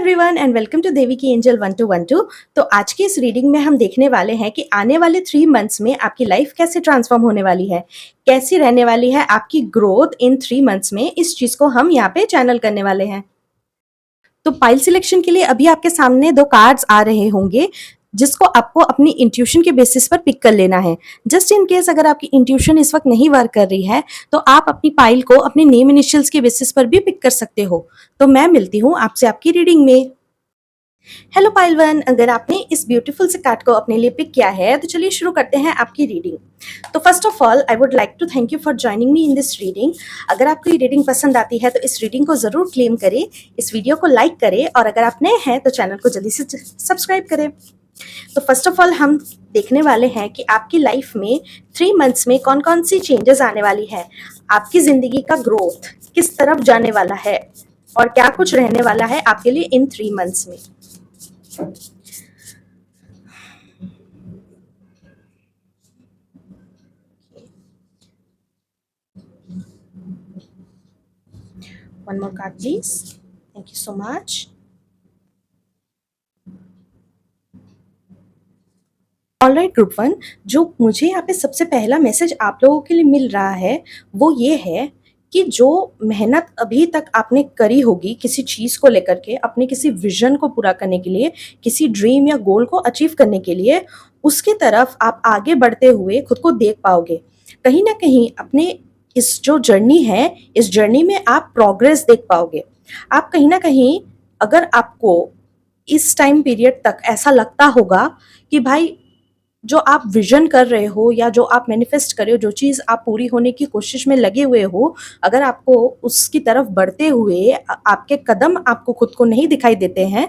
Everyone and welcome to देवी की angel 1212। तो आज की इस रीडिंग में हम देखने वाले हैं कि आने वाले 3 मंथ्स में आपकी लाइफ कैसे ट्रांसफॉर्म होने वाली है, कैसी रहने वाली है आपकी ग्रोथ इन 3 मंथ्स में। इस चीज को हम यहाँ पे चैनल करने वाले हैं। तो पाइल सिलेक्शन के लिए अभी आपके सामने 2 कार्ड्स आ रहे होंगे जिसको आपको अपनी इंट्यूशन के बेसिस पर पिक कर लेना है। जस्ट इन केस अगर आपकी इंट्यूशन इस वक्त नहीं वर्क कर रही है तो आप अपनी पाइल को अपने नेम इनिशियल्स के बेसिस पर भी पिक कर सकते हो। तो मैं मिलती हूँ आपसे आपकी रीडिंग में। हेलो पाइल वन, अगर आपने इस ब्यूटीफुल से कार्ड को अपने लिए पिक किया है तो चलिए शुरू करते हैं आपकी रीडिंग। तो first of all I would like to thank you for joining me in this reading. अगर आपको ये रीडिंग पसंद आती है तो इस रीडिंग को जरूर क्लेम करें, इस वीडियो को लाइक करें और अगर आप नए हैं तो चैनल को जल्दी से सब्सक्राइब करें। तो फर्स्ट ऑफ ऑल हम देखने वाले हैं कि आपकी लाइफ में 3 मंथ्स में कौन कौन सी चेंजेस आने वाली है, आपकी जिंदगी का ग्रोथ किस तरफ जाने वाला है और क्या कुछ रहने वाला है आपके लिए इन 3 मंथ्स में। One more card, please. Thank you so much. Alright group one, जो मुझे यहाँ पे सबसे पहला मैसेज आप लोगों के लिए मिल रहा है वो ये है कि जो मेहनत अभी तक आपने करी होगी किसी चीज़ को लेकर के, अपने किसी विजन को पूरा करने के लिए, किसी ड्रीम या गोल को अचीव करने के लिए, उसकी तरफ आप आगे बढ़ते हुए खुद को देख पाओगे। कहीं ना कहीं अपने इस जो जर्नी है, इस जर्नी में आप प्रोग्रेस देख पाओगे। आप कहीं ना कहीं, अगर आपको इस टाइम पीरियड तक ऐसा लगता होगा कि भाई जो आप विजन कर रहे हो या जो आप मैनिफेस्ट कर रहे हो, जो चीज़ आप पूरी होने की कोशिश में लगे हुए हो, अगर आपको उसकी तरफ बढ़ते हुए आपके कदम आपको खुद को नहीं दिखाई देते हैं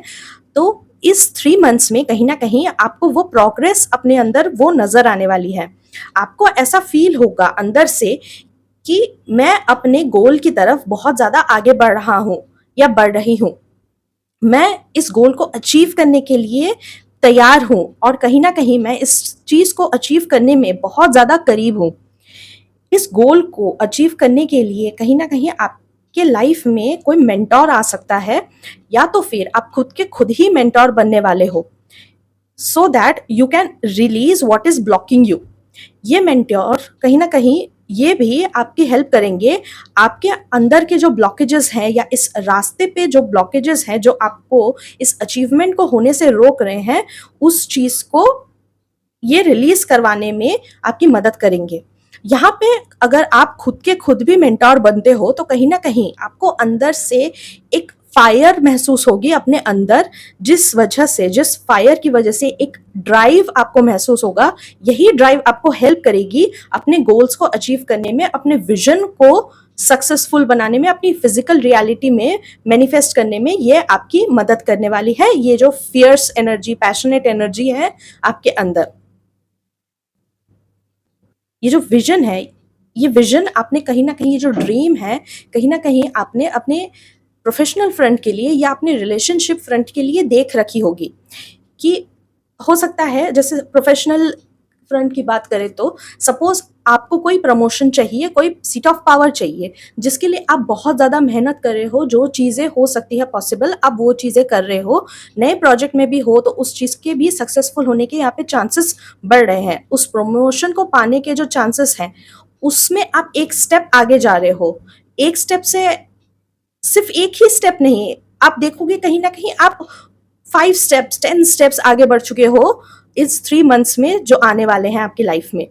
तो इस 3 मंथ्स में कहीं ना कहीं आपको वो प्रोग्रेस अपने अंदर वो नजर आने वाली है। आपको ऐसा फील होगा अंदर से कि मैं अपने गोल की तरफ बहुत ज़्यादा आगे बढ़ रहा हूँ या बढ़ रही हूँ, मैं इस गोल को अचीव करने के लिए तैयार हूं और कहीं ना कहीं मैं इस चीज को अचीव करने में बहुत ज्यादा करीब हूं। इस गोल को अचीव करने के लिए कहीं ना कहीं आपके लाइफ में कोई मेंटोर आ सकता है या तो फिर आप खुद के खुद ही मेंटोर बनने वाले हो, सो that you can release what is blocking you. ये मेंटोर कहीं ना कहीं ये भी आपकी हेल्प करेंगे, आपके अंदर के जो ब्लॉकेजेस हैं या इस रास्ते पे जो ब्लॉकेजेस हैं जो आपको इस अचीवमेंट को होने से रोक रहे हैं, उस चीज को ये रिलीज करवाने में आपकी मदद करेंगे। यहाँ पे अगर आप खुद के खुद भी मेंटोर बनते हो तो कहीं ना कहीं आपको अंदर से एक फायर महसूस होगी अपने अंदर, जिस वजह से, जिस फायर की वजह से एक ड्राइव आपको महसूस होगा। यही ड्राइव आपको हेल्प करेगी अपने गोल्स को अचीव करने में, अपने विजन को सक्सेसफुल बनाने में, अपनी फिजिकल रियलिटी में मैनिफेस्ट करने में ये आपकी मदद करने वाली है। ये जो फियर्स एनर्जी, पैशनेट एनर्जी है आपके अंदर, ये जो विजन है, ये विजन आपने कहीं ना कहीं, ये जो ड्रीम है कहीं ना कहीं आपने अपने प्रोफेशनल फ्रंट के लिए या अपने रिलेशनशिप फ्रंट के लिए देख रखी होगी कि हो सकता है, जैसे प्रोफेशनल फ्रंट की बात करें तो सपोज आपको कोई प्रमोशन चाहिए, कोई सीट ऑफ पावर चाहिए, जिसके लिए आप बहुत ज़्यादा मेहनत कर रहे हो, जो चीज़ें हो सकती है पॉसिबल आप वो चीज़ें कर रहे हो, नए प्रोजेक्ट में भी हो तो उस चीज़ के भी सक्सेसफुल होने के यहाँ पे चांसेस बढ़ रहे हैं। उस प्रमोशन को पाने के जो चांसेस हैं उसमें आप एक स्टेप आगे जा रहे हो। एक स्टेप से, सिर्फ एक ही स्टेप नहीं, आप देखोगे कहीं ना कहीं आप 5 स्टेप्स 10 स्टेप्स आगे बढ़ चुके हो इस 3 मंथ्स में जो आने वाले हैं आपकी लाइफ में।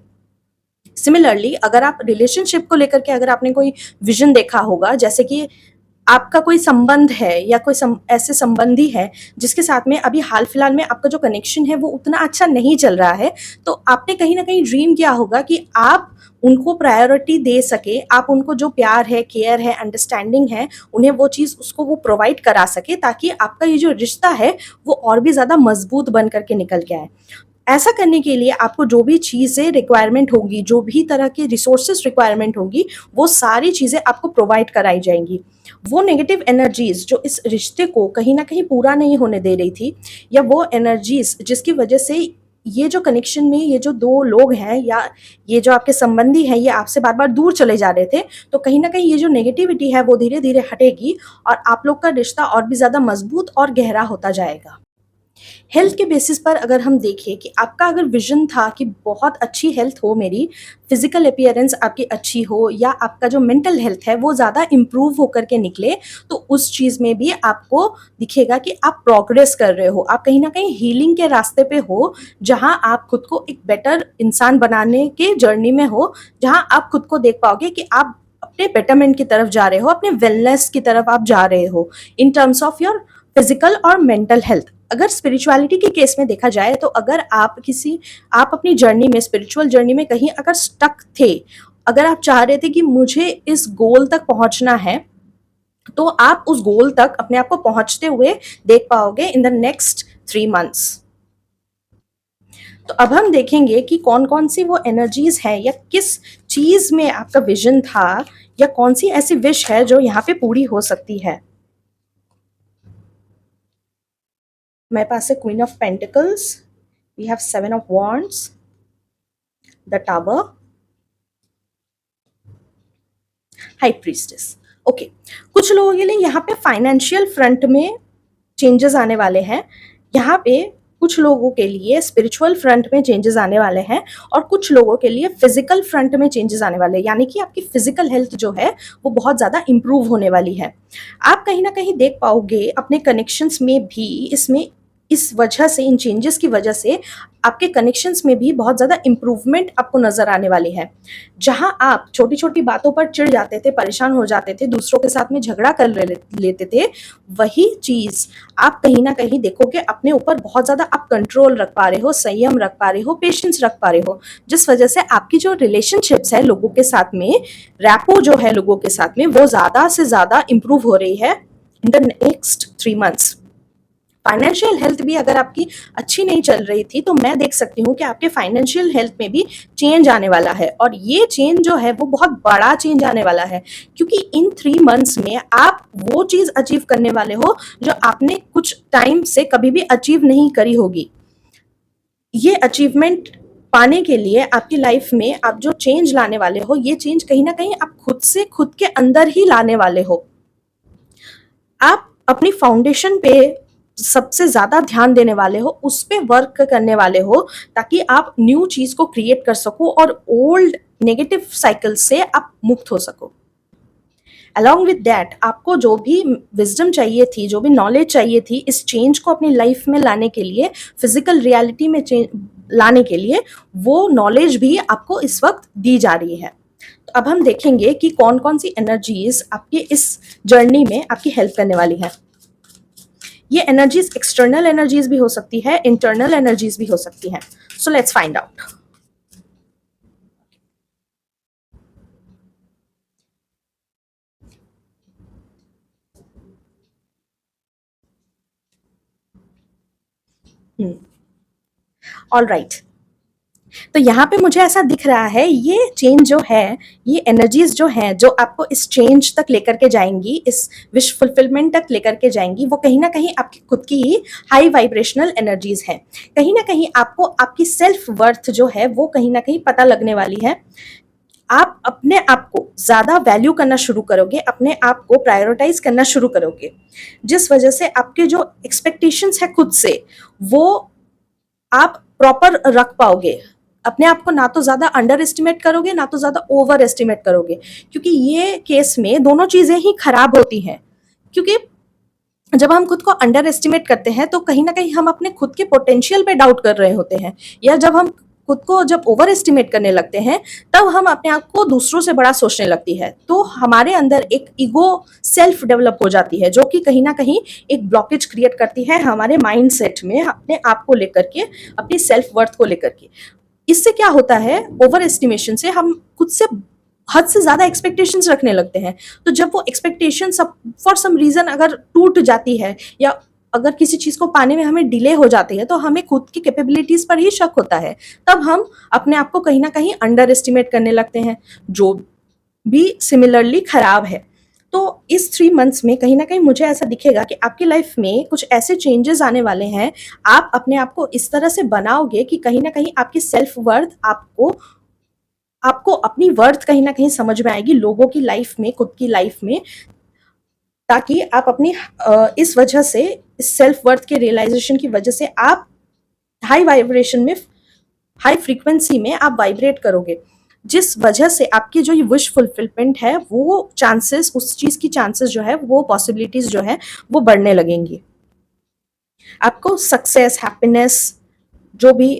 सिमिलरली अगर आप रिलेशनशिप को लेकर के, अगर आपने कोई विजन देखा होगा, जैसे कि आपका कोई संबंध है या कोई ऐसे संबंधी है जिसके साथ में अभी हाल फिलहाल में आपका जो कनेक्शन है वो उतना अच्छा नहीं चल रहा है, तो आपने कहीं ना कहीं ड्रीम किया होगा कि आप उनको प्रायोरिटी दे सके, आप उनको जो प्यार है, केयर है, अंडरस्टैंडिंग है, उन्हें वो चीज़ उसको वो प्रोवाइड करा सके ताकि आपका ये जो रिश्ता है वो और भी ज़्यादा मजबूत बन करके निकल के आए। ऐसा करने के लिए आपको जो भी चीज़ें रिक्वायरमेंट होगी, जो भी तरह के रिसोर्सेज रिक्वायरमेंट होगी, वो सारी चीज़ें आपको प्रोवाइड कराई जाएंगी। वो नेगेटिव एनर्जीज जो इस रिश्ते को कहीं ना कहीं पूरा नहीं होने दे रही थी, या वो एनर्जीज जिसकी वजह से ये जो कनेक्शन में ये जो 2 लोग हैं या ये जो आपके संबंधी हैं, ये आपसे बार-बार दूर चले जा रहे थे, तो कहीं न कहीं ये जो नेगेटिविटी है वो धीरे-धीरे हटेगी और आप लोग का रिश्ता और भी ज़्यादा मज़बूत और गहरा होता जाएगा। हेल्थ के बेसिस पर अगर हम देखें कि आपका अगर विज़न था कि बहुत अच्छी हेल्थ हो मेरी, फिज़िकल अपीयरेंस आपकी अच्छी हो या आपका जो मेंटल हेल्थ है वो ज़्यादा इम्प्रूव होकर के निकले, तो उस चीज़ में भी आपको दिखेगा कि आप प्रोग्रेस कर रहे हो। आप कहीं न कहीं हीलिंग के रास्ते पे हो, जहाँ आप खुद को एक बेटर इंसान बनाने के जर्नी में हो, जहाँ आप खुद को देख पाओगे कि आप अपने बेटरमेंट की तरफ जा रहे हो, अपने वेलनेस की तरफ आप जा रहे हो, in terms of your physical और मेंटल हेल्थ। अगर स्पिरिचुअलिटी के केस में देखा जाए तो अगर आप अपनी जर्नी में, स्पिरिचुअल जर्नी में कहीं अगर स्टक थे, अगर आप चाह रहे थे कि मुझे इस गोल तक पहुंचना है, तो आप उस गोल तक अपने आप को पहुंचते हुए देख पाओगे इन द नेक्स्ट 3 मंथ्स। तो अब हम देखेंगे कि कौन कौन सी वो एनर्जीज है या किस चीज में आपका विजन था या कौन सी ऐसी विश है जो यहाँ पे पूरी हो सकती है। मेरे पास है queen of pentacles, we have 7 of wands, the tower, high priestess. Okay, कुछ लोगों के लिए यहाँ पे फाइनेंशियल फ्रंट में चेंजेस आने वाले हैं, यहाँ पे कुछ लोगों के लिए स्पिरिचुअल फ्रंट में चेंजेस आने वाले हैं और कुछ लोगों के लिए फिजिकल फ्रंट में चेंजेस आने वाले हैं, यानी कि आपकी फिजिकल हेल्थ जो है वो बहुत ज़्यादा इंप्रूव होने वाली है। आप कहीं ना कहीं देख पाओगे अपने कनेक्शंस में भी इसमें, इस वजह से, इन चेंजेस की वजह से आपके कनेक्शंस में भी बहुत ज़्यादा इम्प्रूवमेंट आपको नज़र आने वाली है। जहां आप छोटी छोटी बातों पर चिढ़ जाते थे, परेशान हो जाते थे, दूसरों के साथ में झगड़ा कर लेते थे, वही चीज़ आप कहीं ना कहीं देखोगे अपने ऊपर बहुत ज़्यादा आप कंट्रोल रख पा रहे हो, संयम रख पा रहे हो, पेशेंस रख पा रहे हो, जिस वजह से आपकी जो रिलेशनशिप्स है लोगों के साथ में, रैपो जो है लोगों के साथ में, वो ज़्यादा से ज़्यादा इम्प्रूव हो रही है in the next 3 months. Financial health भी अगर आपकी अच्छी नहीं चल रही थी तो मैं देख सकती हूँ कि आपके फाइनेंशियल हेल्थ में भी चेंज आने वाला है और ये चेंज जो है वो बहुत बड़ा चेंज आने वाला है, क्योंकि इन 3 मंथ्स में आप वो चीज अचीव करने वाले हो जो आपने कुछ टाइम से कभी भी अचीव नहीं करी होगी। ये अचीवमेंट पाने के लिए आपकी लाइफ में आप जो चेंज लाने वाले हो, ये चेंज कहीं ना कहीं आप खुद से, खुद के अंदर ही लाने वाले हो। आप अपनी फाउंडेशन पे सबसे ज्यादा ध्यान देने वाले हो, उस पे वर्क करने वाले हो, ताकि आप न्यू चीज को क्रिएट कर सको और ओल्ड नेगेटिव साइकिल से आप मुक्त हो सको। अलॉन्ग विद दैट आपको जो भी विजडम चाहिए थी, जो भी नॉलेज चाहिए थी इस चेंज को अपनी लाइफ में लाने के लिए, फिजिकल रियलिटी में लाने के लिए, वो नॉलेज भी आपको इस वक्त दी जा रही है। तो अब हम देखेंगे कि कौन कौन सी एनर्जीज आपकी इस जर्नी में आपकी हेल्प करने वाली है। ये एनर्जीज एक्सटर्नल एनर्जीज भी हो सकती है, इंटरनल एनर्जीज भी हो सकती हैं। So let's find out. All right, तो यहाँ पे मुझे ऐसा दिख रहा है ये चेंज जो है, ये एनर्जीज जो हैं जो आपको इस चेंज तक लेकर के जाएंगी, इस विश फुलफिलमेंट तक लेकर के जाएंगी, वो कहीं ना कहीं आपकी खुद की ही हाई वाइब्रेशनल एनर्जीज हैं। कहीं ना कहीं आपको आपकी सेल्फ वर्थ जो है वो कहीं ना कहीं पता लगने वाली है। आप अपने आप को ज्यादा वैल्यू करना शुरू करोगे, अपने आप को प्रायोरिटाइज करना शुरू करोगे, जिस वजह से आपके जो एक्सपेक्टेशंस है खुद से, वो आप प्रॉपर रख पाओगे। अपने आप को ना तो ज्यादा अंडर एस्टिमेट करोगे, ना तो ज्यादा ओवर एस्टिमेट करोगे, क्योंकि ये केस में दोनों चीजें ही खराब होती हैं। क्योंकि जब हम खुद को अंडर एस्टिमेट करते हैं तो कहीं ना कहीं हम अपने खुद के पोटेंशियल पे डाउट कर रहे होते हैं, या जब हम खुद को जब ओवर एस्टिमेट करने लगते हैं तब हम अपने आप को दूसरों से बड़ा सोचने लगती है, तो हमारे अंदर एक ईगो सेल्फ डेवलप हो जाती है, जो कि कहीं ना कहीं एक ब्लॉकेज क्रिएट करती है हमारे माइंड सेट में, अपने आप को लेकर के, अपनी सेल्फ वर्थ को लेकर के। इससे क्या होता है, ओवर एस्टिमेशन से हम खुद से हद से ज्यादा एक्सपेक्टेशंस रखने लगते हैं। तो जब वो एक्सपेक्टेशन फॉर सम रीजन अगर टूट जाती है, या अगर किसी चीज को पाने में हमें डिले हो जाती है, तो हमें खुद की कैपेबिलिटीज पर ही शक होता है, तब हम अपने आप को कहीं ना कहीं अंडर एस्टिमेट करने लगते हैं, जो भी सिमिलरली खराब है। तो तो इस 3 मंथ्स में कहीं न कहीं मुझे ऐसा दिखेगा कि आपकी लाइफ़ में कुछ ऐसे चेंजेज़ आने वाले हैं, आप अपने आप को इस तरह से बनाओगे कि कहीं न कहीं आपकी सेल्फ वर्थ आपको आपको अपनी वर्थ कहीं न कहीं समझ में आएगी लोगों की लाइफ़ में, खुद की लाइफ़ में, ताकि आप अपनी इस वजह से, इस सेल्फ वर्थ के रियलाइज़ेशन की वजह से आप हाई वाइब्रेशन में, हाई फ्रीक्वेंसी में आप वाइब्रेट करोगे, जिस वजह से आपकी जो ये विश फुलफिलमेंट है, वो चांसेस, उस चीज़ की चांसेस जो है, वो पॉसिबिलिटीज़ जो है, वो बढ़ने लगेंगी। आपको सक्सेस, हैप्पीनेस, जो भी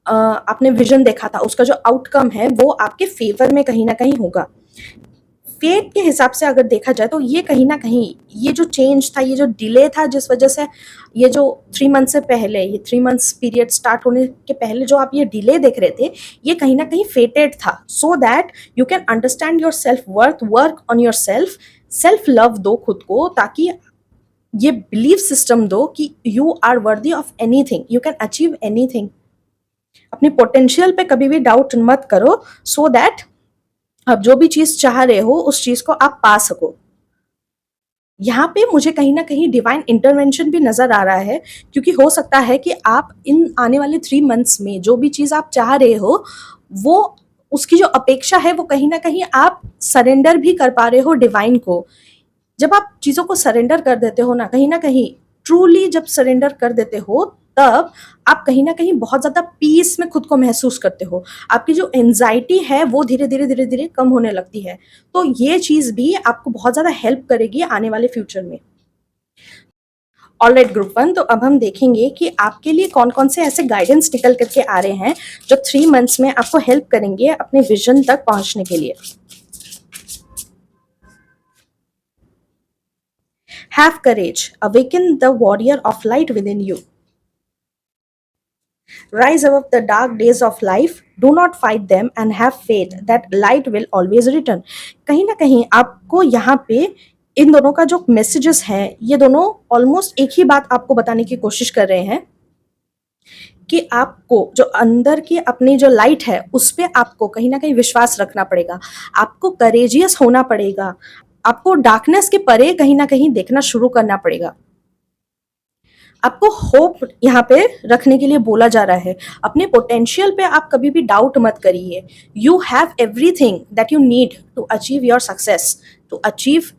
आपने विजन देखा था, उसका जो आउटकम है, वो आपके फेवर में कहीं ना कहीं होगा। फेट के हिसाब से अगर देखा जाए तो ये कहीं ना कहीं, ये जो चेंज था, ये जो डिले था, जिस वजह से ये जो 3 मंथ से पहले, ये 3 मंथ्स पीरियड स्टार्ट होने के पहले जो आप ये डिले देख रहे थे, ये कहीं ना कहीं फेटेड था, so that you can understand your self worth, work on your self, self love दो खुद को, ताकि ये बिलीफ सिस्टम दो कि you are worthy of anything, you can achieve anything. अपनी पोटेंशियल पे कभी भी डाउट मत करो, सो दैट आप जो भी चीज चाह रहे हो उस चीज को आप पा सको। यहाँ पे मुझे कहीं ना कहीं डिवाइन इंटरवेंशन भी नजर आ रहा है, क्योंकि हो सकता है कि आप इन आने वाले 3 मंथ्स में जो भी चीज आप चाह रहे हो, वो उसकी जो अपेक्षा है, वो कहीं ना कहीं आप सरेंडर भी कर पा रहे हो डिवाइन को। जब आप चीज़ों को सरेंडर कर देते हो ना कहीं ट्रूली जब सरेंडर कर देते हो, तब आप कहीं ना कहीं बहुत ज़्यादा पीस में खुद को महसूस करते हो। आपकी जो एंजाइटी है वो धीरे धीरे कम होने लगती है। तो ये चीज़ भी आपको बहुत ज़्यादा हेल्प करेगी आने वाले फ्यूचर में। ऑलराइट ग्रुप 1, तो अब हम देखेंगे कि आपके लिए कौन कौन से ऐसे गाइडेंस निकल करके आ रहे हैं जो 3 मंथ्स में आपको हेल्प करेंगे अपने विजन तक पहुंचने के लिए। Have courage, awaken the warrior of light within you. Rise above the dark days of life, do not fight them and have faith that light will always return. कहीं ना कहीं आपको यहाँ पे इन दोनों का जो मैसेजेस हैं, ये दोनों ऑलमोस्ट एक ही बात आपको बताने की कोशिश कर रहे हैं कि आपको जो अंदर की अपनी जो लाइट है, उस पर आपको कहीं ना कहीं विश्वास रखना पड़ेगा, आपको करेजियस होना पड़ेगा, आपको डार्कनेस के परे कहीं ना कहीं देखना शुरू करना पड़ेगा। आपको होप यहाँ पे रखने के लिए बोला जा रहा है। अपने पोटेंशियल पे आप कभी भी डाउट मत करिए। You have everything that you need to achieve your success, to achieve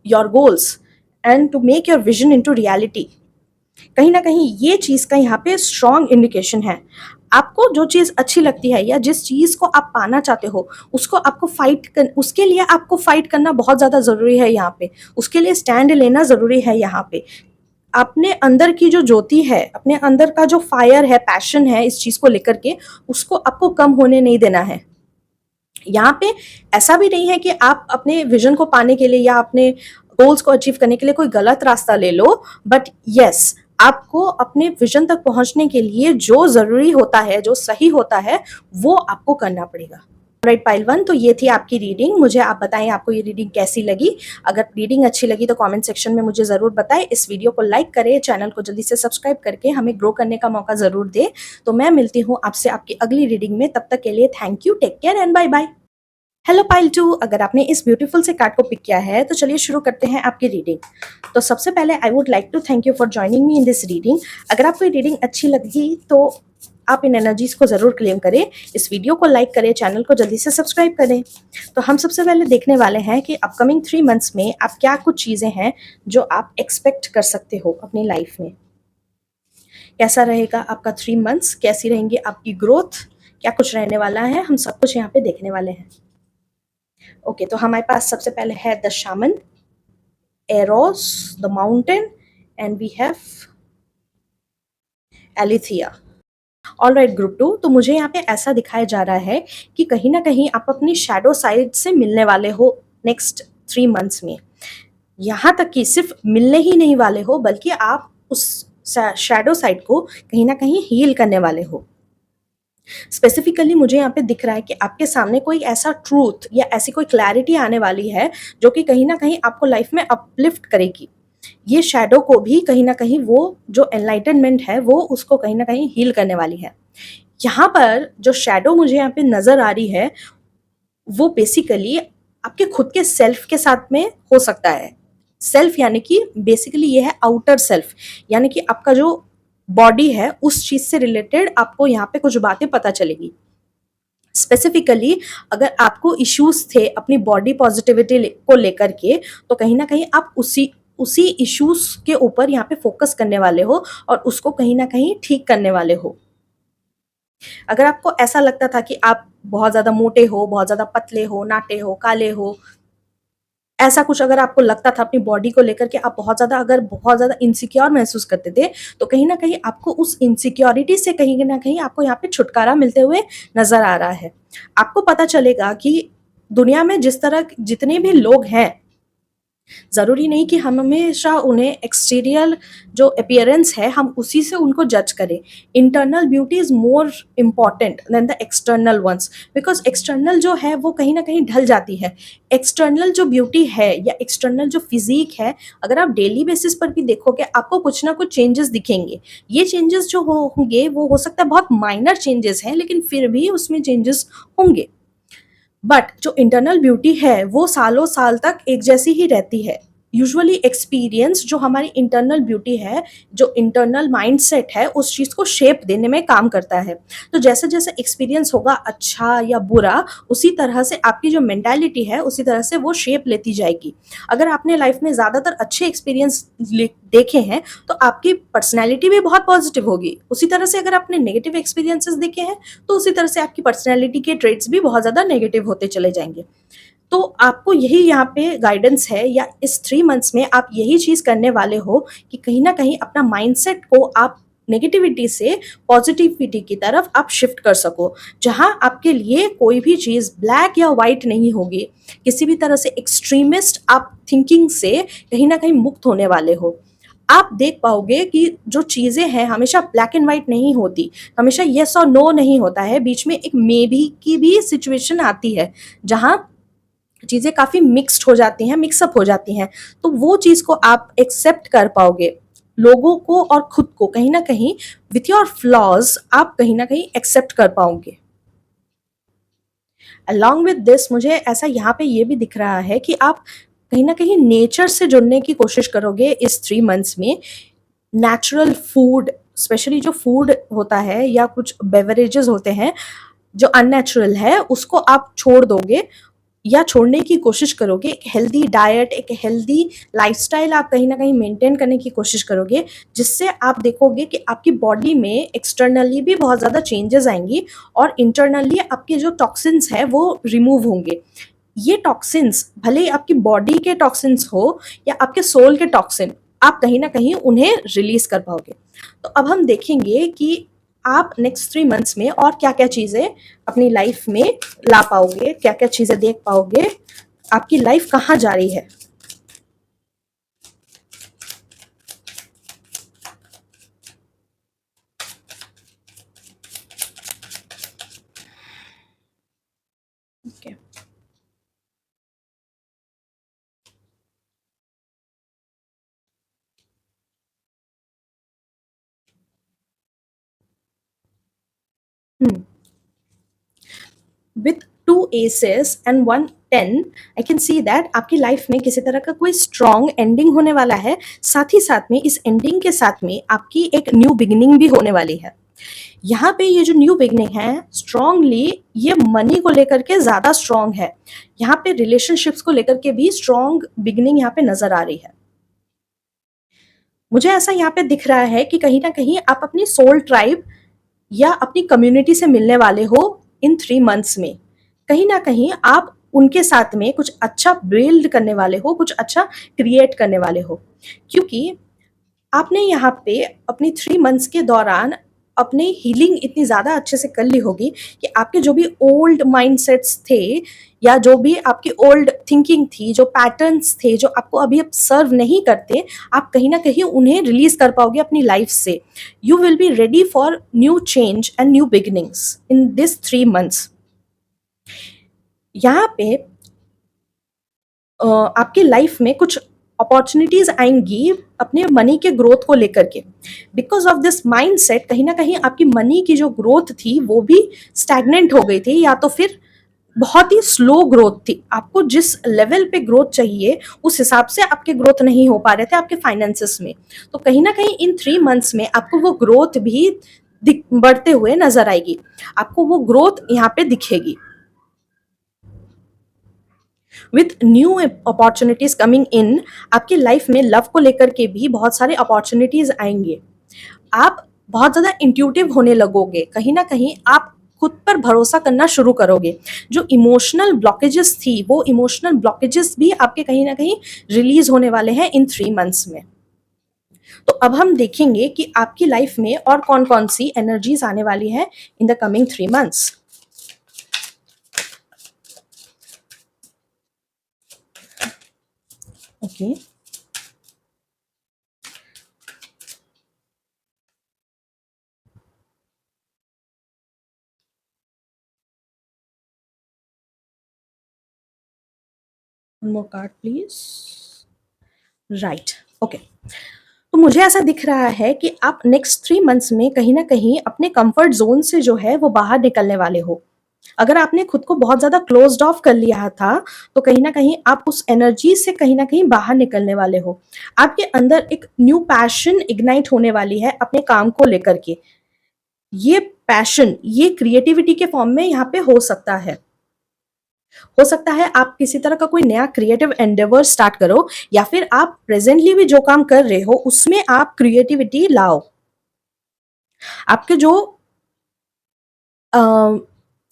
your goals and to make your vision into reality. कहीं ना कहीं ये चीज़ का यहाँ पे स्ट्रॉन्ग इंडिकेशन है। आपको जो चीज़ अच्छी लगती है या जिस चीज़ को आप पाना चाहते हो, उसको आपको उसके लिए आपको फाइट करना बहुत ज़्यादा ज़रूरी है यहाँ पे। उसके लिए स्टैंड लेना ज़रूरी है यहाँ पे। अपने अंदर की जो ज्योति है, अपने अंदर का जो फायर है, पैशन है इस चीज़ को लेकर के, उसको आपको कम होने नहीं देना है। यहाँ पे ऐसा भी नहीं है कि आप अपने विजन को पाने के लिए या अपने गोल्स को अचीव करने के लिए कोई गलत रास्ता ले लो, बट यस, आपको अपने विजन तक पहुंचने के लिए जो जरूरी होता है, जो सही होता है, वो आपको करना पड़ेगा। राइट पाइल 1, तो ये थी आपकी रीडिंग। मुझे आप बताएं आपको ये रीडिंग कैसी लगी। अगर रीडिंग अच्छी लगी तो कमेंट सेक्शन में मुझे ज़रूर बताएं। इस वीडियो को लाइक करें, चैनल को जल्दी से सब्सक्राइब करके हमें ग्रो करने का मौका ज़रूर दें। तो मैं मिलती हूँ आपसे आपकी अगली रीडिंग में। तब तक के लिए thank you, take care and bye bye. Hello pile 2, अगर आपने इस ब्यूटीफुल से कार्ड को पिक किया है तो चलिए शुरू करते हैं आपकी रीडिंग। तो सबसे पहले I would like to thank you for joining me in this reading. अगर आपको ये रीडिंग अच्छी लगी तो आप इन एनर्जीज को ज़रूर क्लेम करें, इस वीडियो को लाइक करें, चैनल को जल्दी से सब्सक्राइब करें। तो हम सबसे पहले देखने वाले हैं कि अपकमिंग 3 मंथ्स में आप क्या कुछ चीज़ें हैं जो आप एक्सपेक्ट कर सकते हो अपनी लाइफ में। कैसा रहेगा आपका 3 मंथ्स, कैसी रहेंगी आपकी ग्रोथ, क्या कुछ रहने वाला है, हम सब कुछ यहाँ पे देखने वाले हैं। ओके, तो हमारे पास सबसे पहले है the shaman, Eros, the mountain and we have Alethia. Alright group 2, तो मुझे यहाँ पे ऐसा दिखाया जा रहा है कि कहीं ना कहीं आप अपनी शैडो साइड से मिलने वाले हो नेक्स्ट 3 मंथ्स में। यहाँ तक कि सिर्फ मिलने ही नहीं वाले हो, बल्कि आप उस शैडो साइड को कहीं ना कहीं हील करने वाले हो। स्पेसिफिकली मुझे यहाँ पे दिख रहा है कि आपके सामने कोई ऐसा ट्रूथ या ऐसी कोई क्लैरिटी आने वाली है जो कि कहीं ना कहीं आपको लाइफ में अपलिफ्ट करेगी। ये शैडो को भी कहीं ना कहीं वो जो एनलाइटनमेंट है वो उसको कहीं ना कहीं हील करने वाली है। यहाँ पर जो शैडो मुझे यहाँ पे नजर आ रही है वो बेसिकली आपके खुद के सेल्फ के साथ में हो सकता है। सेल्फ यानी कि बेसिकली ये है आउटर सेल्फ, यानी कि आपका जो बॉडी है उस चीज से रिलेटेड आपको यहाँ पे कुछ बातें पता चलेगी। स्पेसिफिकली अगर आपको इश्यूज थे अपनी बॉडी पॉजिटिविटी को लेकर के, तो कहीं ना कहीं आप उसी उसी इश्यूज के ऊपर यहाँ पे फोकस करने वाले हो और उसको कहीं ना कहीं ठीक करने वाले हो। अगर आपको ऐसा लगता था कि आप बहुत ज्यादा मोटे हो, बहुत ज्यादा पतले हो, नाटे हो, काले हो, ऐसा कुछ अगर आपको लगता था अपनी बॉडी को लेकर के, आप बहुत ज्यादा इनसिक्योर महसूस करते थे, तो कहीं ना कहीं आपको उस इनसिक्योरिटी से कहीं ना कहीं आपको यहाँ पे छुटकारा मिलते हुए नजर आ रहा है। आपको पता चलेगा कि दुनिया में जितने भी लोग हैं, जरूरी नहीं कि हम हमेशा उन्हें एक्सटीरियर जो अपियरेंस है हम उसी से उनको जज करें। Internal beauty is more important than the external ones, because external जो है वो कहीं ना कहीं ढल जाती है। एक्सटर्नल जो ब्यूटी है या एक्सटर्नल जो फिजिक है, अगर आप डेली बेसिस पर भी देखोगे आपको कुछ ना कुछ चेंजेस दिखेंगे। ये चेंजेस जो होंगे वो हो सकता है बहुत माइनर चेंजेस हैं, लेकिन फिर भी उसमें चेंजेस होंगे। बट जो इंटरनल ब्यूटी है वो सालों साल तक एक जैसी ही रहती है। यूजुअली एक्सपीरियंस जो हमारी इंटरनल ब्यूटी है, जो इंटरनल माइंडसेट है, उस चीज को शेप देने में काम करता है। तो जैसे जैसे एक्सपीरियंस होगा अच्छा या बुरा, उसी तरह से आपकी जो मेंटालिटी है उसी तरह से वो शेप लेती जाएगी। अगर आपने लाइफ में ज्यादातर अच्छे एक्सपीरियंस देखे हैं तो आपकी पर्सनैलिटी भी बहुत पॉजिटिव होगी। उसी तरह से अगर आपने नेगेटिव एक्सपीरियंसेस देखे हैं तो उसी तरह से आपकी पर्सनैलिटी के ट्रेट्स भी बहुत ज्यादा नेगेटिव होते चले जाएंगे। तो आपको यही यहाँ पे गाइडेंस है, या इस 3 मंथ्स में आप यही चीज करने वाले हो कि कहीं ना कहीं अपना माइंडसेट को आप नेगेटिविटी से पॉजिटिविटी की तरफ आप शिफ्ट कर सको, जहां आपके लिए कोई भी चीज ब्लैक या व्हाइट नहीं होगी। किसी भी तरह से एक्सट्रीमिस्ट आप थिंकिंग से कहीं ना कहीं मुक्त होने वाले हो। आप देख पाओगे कि जो चीजें हैं हमेशा ब्लैक एंड व्हाइट नहीं होती, हमेशा यस और नो नहीं होता है, बीच में एक मे बी की भी सिचुएशन आती है जहां चीजें काफी मिक्स्ड हो जाती हैं, मिक्सअप हो जाती हैं। तो वो चीज को आप एक्सेप्ट कर पाओगे, लोगों को और खुद को कहीं ना कहीं विथ योर फ्लॉज आप कहीं ना कहीं एक्सेप्ट कर पाओगे। अलॉन्ग विद दिस मुझे ऐसा यहाँ पे ये भी दिख रहा है कि आप कहीं ना कहीं नेचर से जुड़ने की कोशिश करोगे इस 3 मंथ्स में। नेचुरल फूड, स्पेशली जो फूड होता है या कुछ बेवरेजेस होते हैं जो अननेचुरल है, उसको आप छोड़ दोगे या छोड़ने की कोशिश करोगे। एक हेल्दी डाइट, एक हेल्दी लाइफस्टाइल आप कहीं ना कहीं मेंटेन करने की कोशिश करोगे, जिससे आप देखोगे कि आपकी बॉडी में एक्सटर्नली भी बहुत ज़्यादा चेंजेस आएंगी और इंटरनली आपके जो टॉक्सिन्स है वो रिमूव होंगे। ये टॉक्सिन्स भले ही आपकी बॉडी के टॉक्सिन्स हो या आपके सोल के टॉक्सिन, आप कहीं ना कहीं उन्हें रिलीज कर पाओगे। तो अब हम देखेंगे कि आप नेक्स्ट 3 मंथ्स में और क्या क्या चीजें अपनी लाइफ में ला पाओगे, क्या क्या चीजें देख पाओगे, आपकी लाइफ कहाँ जा रही है। Okay. With 2 aces and 1 10, I can see that आपकी लाइफ में किसी तरह का कोई स्ट्रॉन्ग एंडिंग होने वाला है। साथ ही साथ में इस एंडिंग के साथ में आपकी एक न्यू बिगिनिंग भी होने वाली है। यहाँ पे ये जो न्यू बिगनिंग है स्ट्रांगली ये मनी को लेकर के ज्यादा स्ट्रांग है। यहाँ पे रिलेशनशिप्स को लेकर के भी स्ट्रांग बिगनिंग यहाँ पे नजर आ रही है। मुझे ऐसा यहाँ पे दिख रहा है कि कहीं ना कहीं आप अपनी सोल ट्राइब या अपनी कम्युनिटी से मिलने वाले हो इन 3 मंथ्स में। कहीं ना कहीं आप उनके साथ में कुछ अच्छा बिल्ड करने वाले हो, कुछ अच्छा क्रिएट करने वाले हो, क्योंकि आपने यहाँ पे अपनी 3 मंथ्स के दौरान अपनी हीलिंग इतनी ज़्यादा अच्छे से कर ली होगी कि आपके जो भी ओल्ड माइंडसेट्स थे या जो भी आपकी ओल्ड थिंकिंग थी, जो पैटर्न्स थे जो आपको अभी अब सर्व नहीं करते, आप कहीं ना कहीं उन्हें रिलीज कर पाओगे अपनी लाइफ से। You will be ready for new change and new beginnings in this 3 months. यहाँ पे आपकी लाइफ में कुछ अपॉर्चुनिटीज आएंगी अपने मनी के ग्रोथ को लेकर के। बिकॉज ऑफ दिस माइंडसेट कहीं ना कहीं आपकी मनी की जो ग्रोथ थी वो भी स्टैग्नेंट हो गई थी, या तो फिर बहुत ही स्लो ग्रोथ थी। आपको जिस लेवल पे ग्रोथ चाहिए उस हिसाब से आपके ग्रोथ नहीं हो पा रहे थे आपके फाइनेंसेस में। तो कहीं ना कहीं इन 3 मंथ्स में आपको वो ग्रोथ भी बढ़ते हुए नजर आएगी, आपको वो ग्रोथ यहाँ पे दिखेगी। With new opportunities coming in, आपकी लाइफ में लव को लेकर के भी बहुत सारे अपॉर्चुनिटीज आएंगे। आप बहुत ज्यादा इंट्यूटिव होने लगोगे, कहीं ना कहीं आप खुद पर भरोसा करना शुरू करोगे। जो इमोशनल ब्लॉकेजेस थी वो इमोशनल ब्लॉकेजेस भी आपके कहीं ना कहीं रिलीज होने वाले हैं इन 3 मंथ्स में। तो अब हम देखेंगे कि आपकी लाइफ में और कौन कौन सी एनर्जीज आने वाली है in the coming 3 months. Okay, one more card please. Right, okay. तो मुझे ऐसा दिख रहा है कि आप नेक्स्ट 3 मंथ्स में कहीं ना कहीं अपने कंफर्ट जोन से जो है वो बाहर निकलने वाले हो। अगर आपने खुद को बहुत ज्यादा क्लोज्ड ऑफ कर लिया था तो कहीं ना कहीं आप उस एनर्जी से कहीं ना कहीं बाहर निकलने वाले हो। आपके अंदर एक न्यू पैशन इग्नाइट होने वाली है अपने काम को लेकर के। ये पैशन, ये क्रिएटिविटी के फॉर्म में यहाँ पे हो सकता है। हो सकता है आप किसी तरह का कोई नया क्रिएटिव एंडेवर स्टार्ट करो, या फिर आप प्रेजेंटली भी जो काम कर रहे हो उसमें आप क्रिएटिविटी लाओ। आपके जो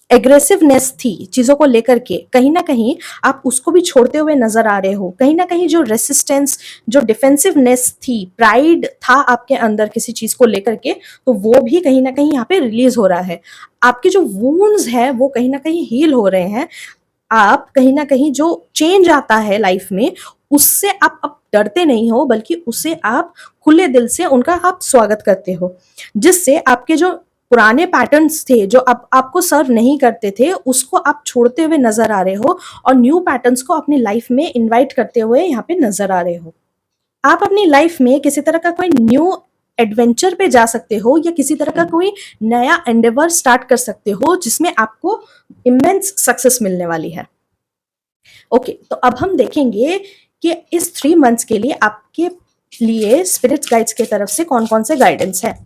एग्रेसिवनेस थी चीजों को लेकर के, कहीं ना कहीं आप उसको भी छोड़ते हुए नजर आ रहे हो। कहीं ना कहीं जो रेसिस्टेंस, जो डिफेंसिवनेस थी, प्राइड था आपके अंदर किसी चीज को लेकर के, तो वो भी कहीं ना कहीं यहाँ पे रिलीज हो रहा है। आपके जो वूंड्स है वो कहीं ना कहीं हील हो रहे हैं। आप कहीं ना कहीं जो चेंज आता है लाइफ में उससे आप अब डरते नहीं हो, बल्कि उसे आप खुले दिल से उनका आप स्वागत करते हो। जिससे आपके जो पुराने पैटर्न्स थे जो आप आपको सर्व नहीं करते थे उसको आप छोड़ते हुए नजर आ रहे हो, और न्यू पैटर्न्स को अपनी लाइफ में इनवाइट करते हुए यहाँ पे नजर आ रहे हो। आप अपनी लाइफ में किसी तरह का कोई न्यू एडवेंचर पे जा सकते हो, या किसी तरह का कोई नया एंडेवर स्टार्ट कर सकते हो जिसमें आपको इमेंस सक्सेस मिलने वाली है। ओके, तो अब हम देखेंगे कि इस 3 मंथ्स के लिए आपके लिए स्पिरिट्स गाइड्स की तरफ से कौन कौन से गाइडेंस है।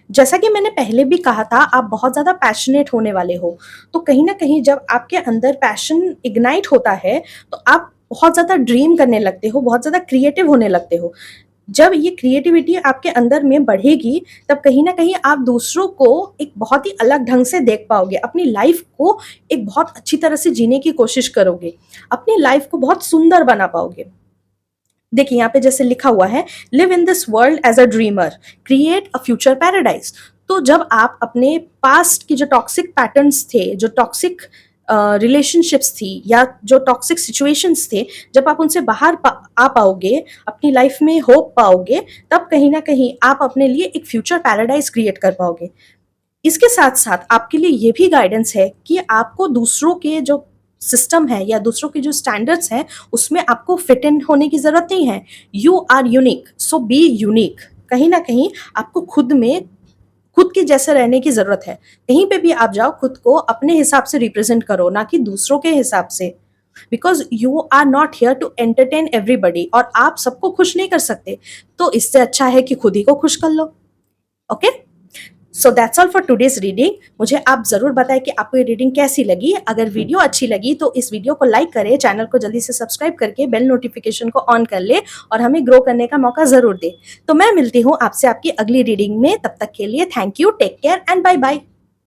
जैसा कि मैंने पहले भी कहा था, आप बहुत ज्यादा पैशनेट होने वाले हो। तो कहीं ना कहीं जब आपके अंदर पैशन इग्नाइट होता है तो आप बहुत ज्यादा ड्रीम करने लगते हो, बहुत ज्यादा क्रिएटिव होने लगते हो। जब ये क्रिएटिविटी आपके अंदर में बढ़ेगी तब कहीं ना कहीं आप दूसरों को एक बहुत ही अलग ढंग से देख पाओगे, अपनी लाइफ को एक बहुत अच्छी तरह से जीने की कोशिश करोगे, अपनी लाइफ को बहुत सुंदर बना पाओगे। देखिए यहाँ पे जैसे लिखा हुआ है, live in this world as a dreamer, create a future paradise. तो जब आप अपने पास्ट की जो टॉक्सिक पैटर्न्स थे, जो टॉक्सिक रिलेशनशिप्स थी, या जो टॉक्सिक सिचुएशंस थे, जब आप उनसे बाहर आ पाओगे, अपनी लाइफ में होप पाओगे, तब कहीं ना कहीं आप अपने लिए एक फ्यूचर पैराडाइज क्रिएट कर पाओगे। इसके साथ साथ आपके लिए ये भी गाइडेंस है कि आपको दूसरों के जो सिस्टम है या दूसरों के जो स्टैंडर्ड्स हैं उसमें आपको फिट इन होने की जरूरत नहीं है। You are unique, so be unique. कहीं ना कहीं आपको खुद में खुद के जैसे रहने की जरूरत है। कहीं पे भी आप जाओ, खुद को अपने हिसाब से रिप्रेजेंट करो, ना कि दूसरों के हिसाब से। Because you are not here to entertain everybody, और आप सबको खुश नहीं कर सकते। तो इससे अच्छा है कि खुद ही को खुश कर लो। Okay, so that's all for today's reading. मुझे आप जरूर बताएं कि आपको ये रीडिंग कैसी लगी। अगर वीडियो अच्छी लगी तो इस वीडियो को लाइक करें, चैनल को जल्दी से सब्सक्राइब करके बेल नोटिफिकेशन को ऑन कर ले, और हमें ग्रो करने का मौका जरूर दे। तो मैं मिलती हूँ आपसे आपकी अगली रीडिंग में। तब तक के लिए thank you, take care and bye bye.